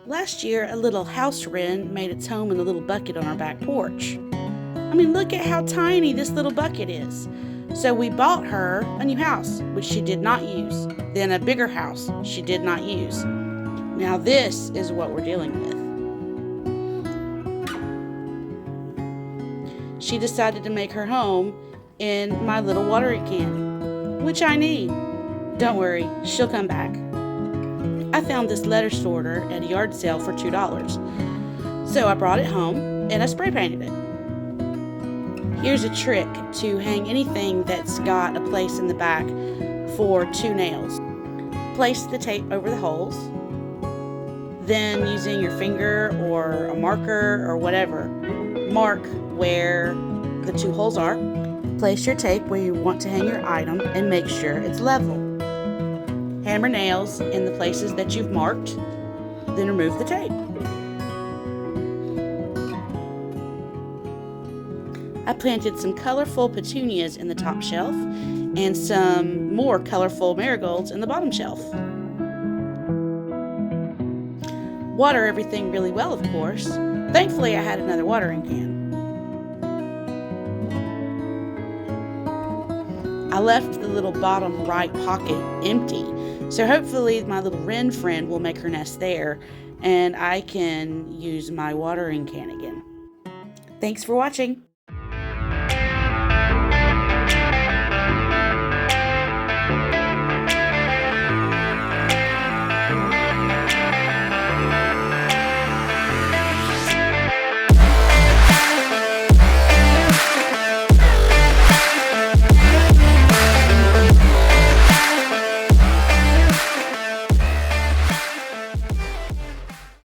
Last year, a little house wren made its home in a little bucket on our back porch. I mean, look at how tiny this little bucket is. So we bought her a new house, which she did not use. Then a bigger house she did not use. Now this is what we're dealing with. She decided to make her home in my little watering can, which I need. Don't worry, she'll come back. I found this letter sorter at a yard sale for $2. So I brought it home and I spray painted it. Here's a trick to hang anything that's got a place in the back for 2 nails. Place the tape over the holes. Then using your finger or a marker or whatever, mark where the 2 holes are. Place your tape where you want to hang your item and make sure it's level. Hammer nails in the places that you've marked, then remove the tape. I planted some colorful petunias in the top shelf and some more colorful marigolds in the bottom shelf. Water everything really well, of course. Thankfully, I had another watering can. I left the little bottom right pocket empty, so hopefully my little wren friend will make her nest there and I can use my watering can again. Thanks for watching.